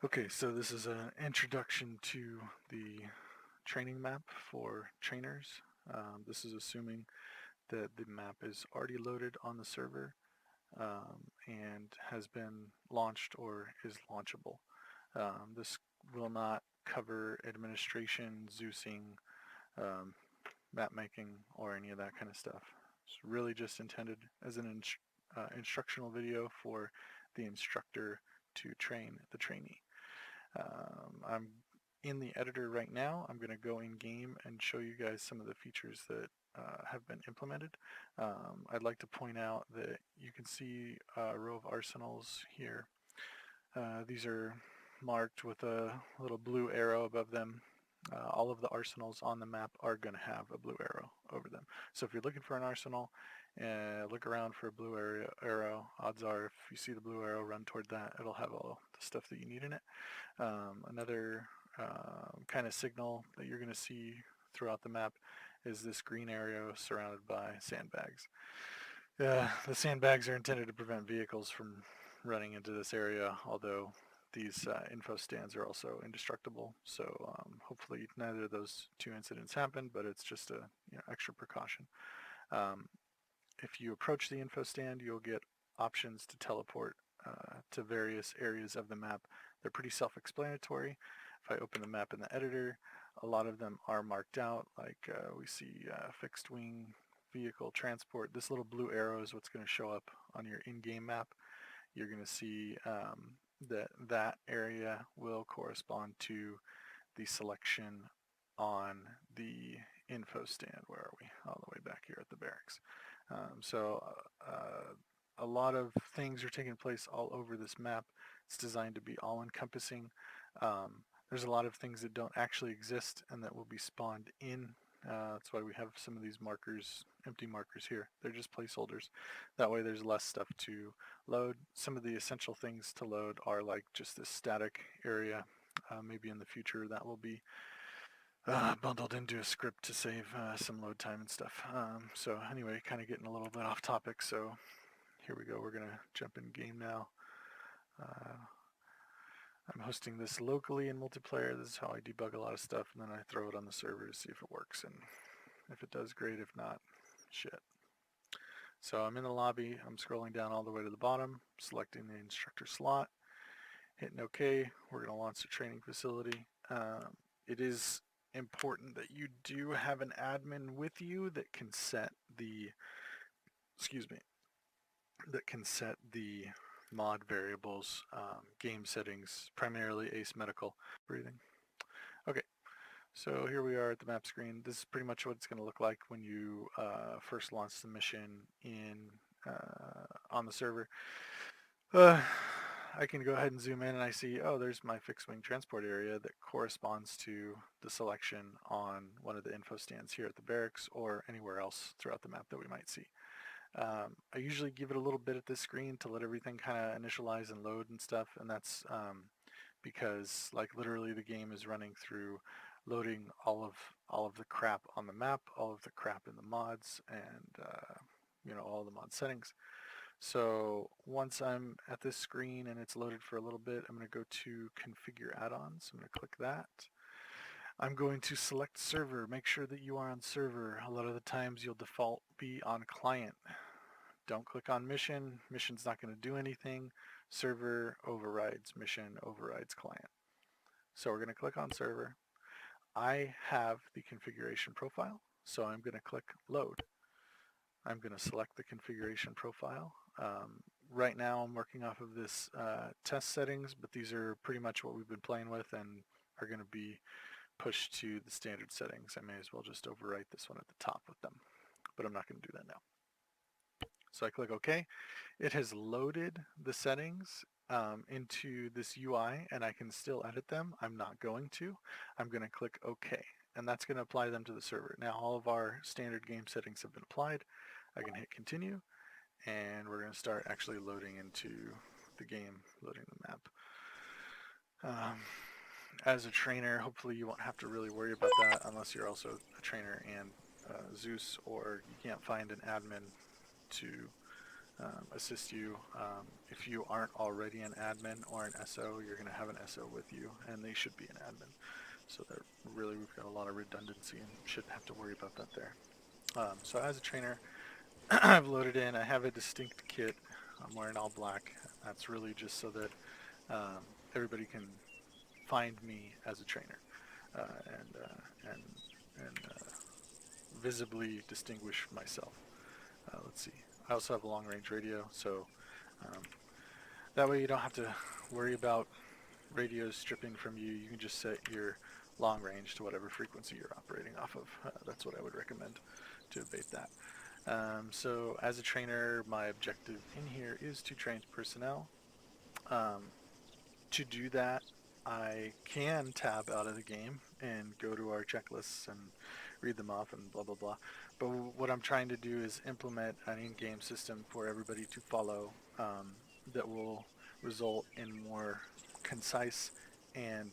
Okay, so this is an introduction to the training map for trainers. This is assuming that the map is already loaded on the server and has been launched or is launchable. This will not cover administration, Zeusing, um, map making, or any of that kind of stuff. It's really just intended as an instructional video for the instructor to train the trainee. I'm in the editor right now. I'm going to go in game and show you guys some of the features that have been implemented. I'd like to point out that you can see a row of arsenals here. These are marked with a little blue arrow above them. All of the arsenals on the map are going to have a blue arrow over them. So if you're looking for an arsenal, look around for a blue arrow. Odds are if you see the blue arrow, run toward that. It'll have all the stuff that you need in it. Another kind of signal that you're going to see throughout the map is this green area surrounded by sandbags. The sandbags are intended to prevent vehicles from running into this area, although these info stands are also indestructible. So hopefully neither of those two incidents happened, but it's just a extra precaution. Um, if you approach the info stand, you'll get options to teleport to various areas of the map. They're pretty self-explanatory. If I open the map in the editor, a lot of them are marked out, like we see fixed wing vehicle transport. This little blue arrow is what's going to show up on your in-game map. You're going to see that area will correspond to the selection on the info stand. Where are we? All the way back here at the barracks. So a lot of things are taking place all over this map. It's designed to be all-encompassing. There's a lot of things that don't actually exist and that will be spawned in. That's why we have some of these markers, empty markers here. They're just placeholders. That way there's less stuff to load. Some of the essential things to load are like just this static area. Maybe in the future that will be bundled into a script to save some load time and stuff. So anyway, kind of getting a little bit off topic. So here we go. We're going to jump in game now. I'm hosting this locally in multiplayer. This is how I debug a lot of stuff, and then I throw it on the server to see if it works. And if it does, great. If not, shit. So I'm in the lobby. I'm scrolling down all the way to the bottom, selecting the instructor slot, hitting OK. We're going to launch the training facility. It is important that you do have an admin with you that can set the mod variables, game settings, primarily Ace Medical breathing. Okay, so here we are at the map screen. This is pretty much what it's going to look like when you first launch the mission on the server. I can go ahead and zoom in and I see, oh, there's my fixed wing transport area that corresponds to the selection on one of the info stands here at the barracks or anywhere else throughout the map that we might see. I usually give it a little bit at this screen to let everything kind of initialize and load and stuff, and that's because like literally the game is running through loading all of the crap on the map, all of the crap in the mods, and all the mod settings. So once I'm at this screen and it's loaded for a little bit, I'm going to go to configure add-ons. I'm going to click that. I'm going to select server. Make sure that you are on server. A lot of the times you'll default be on client. Don't click on mission. Mission's not going to do anything. Server overrides mission, overrides client. So we're going to click on server. I have the configuration profile, so I'm going to click load. I'm going to select the configuration profile. Right now I'm working off of this test settings, but these are pretty much what we've been playing with and are going to be pushed to the standard settings. I may as well just overwrite this one at the top with them, but I'm not going to do that now. So I click OK. It has loaded the settings into this UI and I can still edit them. I'm not going to. I'm going to click OK, and that's going to apply them to the server. Now all of our standard game settings have been applied. I can hit continue and we're going to start actually loading into the game, loading the map. As a trainer, hopefully you won't have to really worry about that unless you're also a trainer and Zeus, or you can't find an admin to assist you. If you aren't already an admin or an SO, you're going to have an SO with you, and they should be an admin. So that really, we've got a lot of redundancy and shouldn't have to worry about that there. So as a trainer, I've loaded in. I have a distinct kit. I'm wearing all black. That's really just so that everybody can find me as a trainer and visibly distinguish myself. Let's see. I also have a long-range radio, so um, that way you don't have to worry about radios stripping from you. You can just set your long range to whatever frequency you're operating off of. That's what I would recommend to abate that. So as a trainer, my objective in here is to train personnel. To do that, I can tab out of the game and go to our checklists and read them off and blah, blah, blah. But what I'm trying to do is implement an in-game system for everybody to follow that will result in more concise and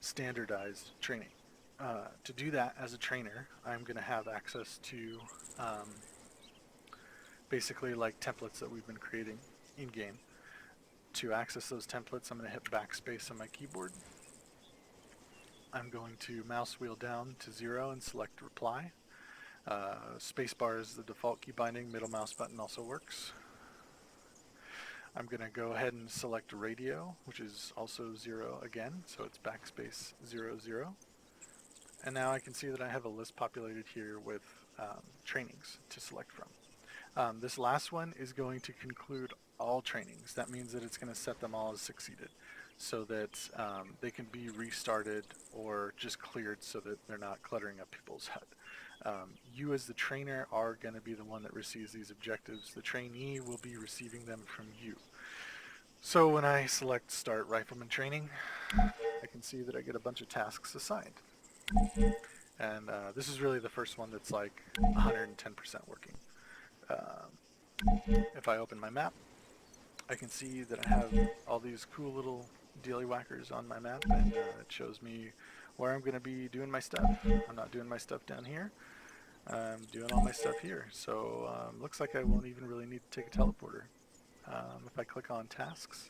standardized training. To do that as a trainer, I'm going to have access to basically like templates that we've been creating in-game. To access those templates, I'm going to hit backspace on my keyboard. I'm going to mouse wheel down to 0 and select reply. Spacebar is the default key binding. Middle mouse button also works. I'm going to go ahead and select radio, which is also 0 again, so it's backspace 0, 0. And now I can see that I have a list populated here with trainings to select from. This last one is going to conclude all trainings. That means that it's going to set them all as succeeded so that they can be restarted or just cleared so that they're not cluttering up people's HUD. You as the trainer are going to be the one that receives these objectives. The trainee will be receiving them from you. So when I select Start Rifleman Training, I can see that I get a bunch of tasks assigned. And this is really the first one that's like 110% working. If I open my map, I can see that I have all these cool little dealy whackers on my map, and it shows me where I'm going to be doing my stuff. I'm not doing my stuff down here. I'm doing all my stuff here. So looks like I won't even really need to take a teleporter. If I click on tasks,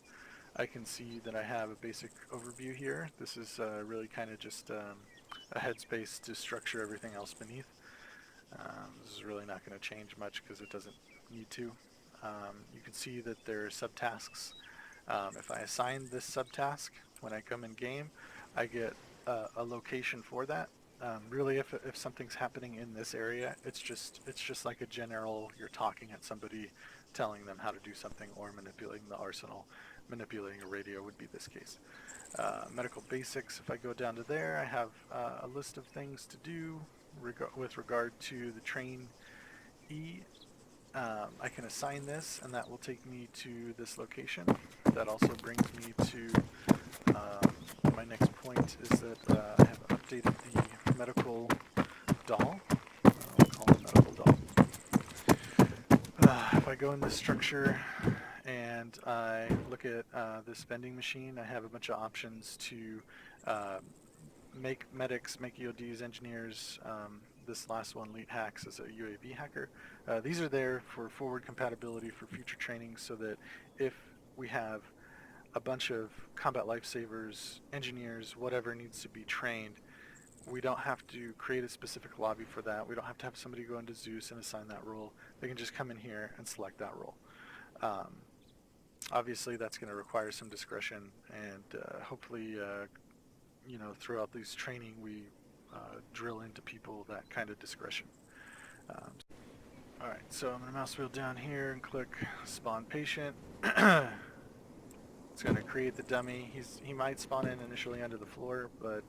I can see that I have a basic overview here. This is really kind of just a headspace to structure everything else beneath. This is really not going to change much because it doesn't need to. You can see that there are subtasks. If I assign this subtask when I come in game, I get a location for that. Really, if something's happening in this area, it's just like a general. You're talking at somebody, telling them how to do something, or manipulating the arsenal. Manipulating a radio would be this case. Medical basics. If I go down to there, I have a list of things to do with regard to the trainee. I can assign this, and that will take me to this location. That also brings me to my next point is that I have updated the medical doll. I'll call it medical doll. If I go in this structure and I look at this vending machine, I have a bunch of options to make medics, make EODs, engineers. This last one, Lead Hacks, is a UAV hacker. These are there for forward compatibility for future training so that if we have a bunch of combat lifesavers, engineers, whatever needs to be trained, we don't have to create a specific lobby for that. We don't have to have somebody go into Zeus and assign that role. They can just come in here and select that role. Obviously, that's going to require some discretion, and hopefully, throughout this training, we drill into people that kind of discretion. All right, so I'm going to mouse wheel down here and click Spawn Patient. It's going to create the dummy. He might spawn in initially under the floor, but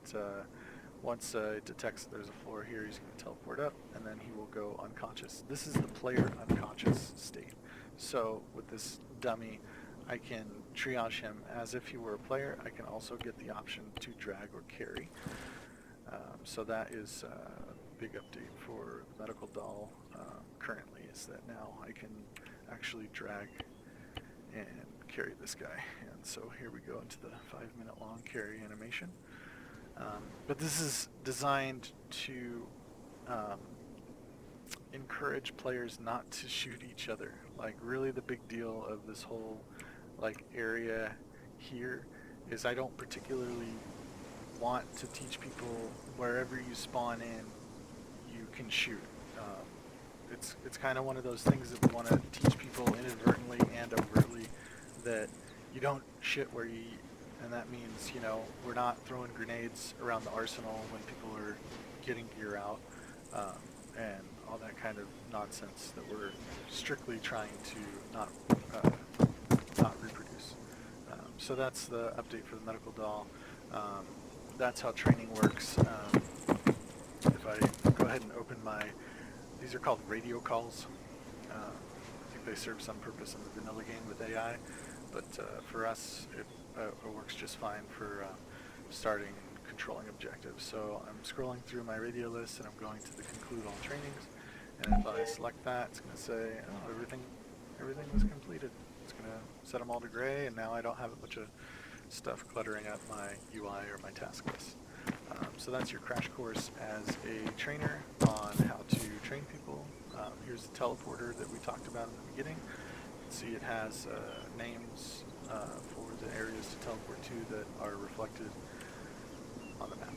once it detects that there's a floor here, he's going to teleport up, and then he will go unconscious. This is the player unconscious state. So with this dummy, I can triage him as if he were a player. I can also get the option to drag or carry. So that is a big update for the medical doll currently, is that now I can actually drag and carry this guy. And so here we go into the 5-minute long carry animation. But this is designed to encourage players not to shoot each other. Like really the big deal of this whole like area here is I don't particularly want to teach people wherever you spawn in, you can shoot. It's kind of one of those things that we want to teach people inadvertently and overtly that you don't shit where you eat, and that means we're not throwing grenades around the arsenal when people are getting gear out, and all that kind of nonsense that we're strictly trying to not reproduce. So that's the update for the medical doll. Um, that's how training works. If I go ahead and open these are called radio calls. I think they serve some purpose in the vanilla game with AI, but for us, it works just fine for starting and controlling objectives. So I'm scrolling through my radio list and I'm going to the conclude all trainings, and if I select that, it's going to say, oh, everything was completed. It's going to set them all to gray, and now I don't have a bunch of stuff cluttering up my UI or my task list. So that's your crash course as a trainer on how to train people. Here's the teleporter that we talked about in the beginning. You can see it has names for the areas to teleport to that are reflected on the map.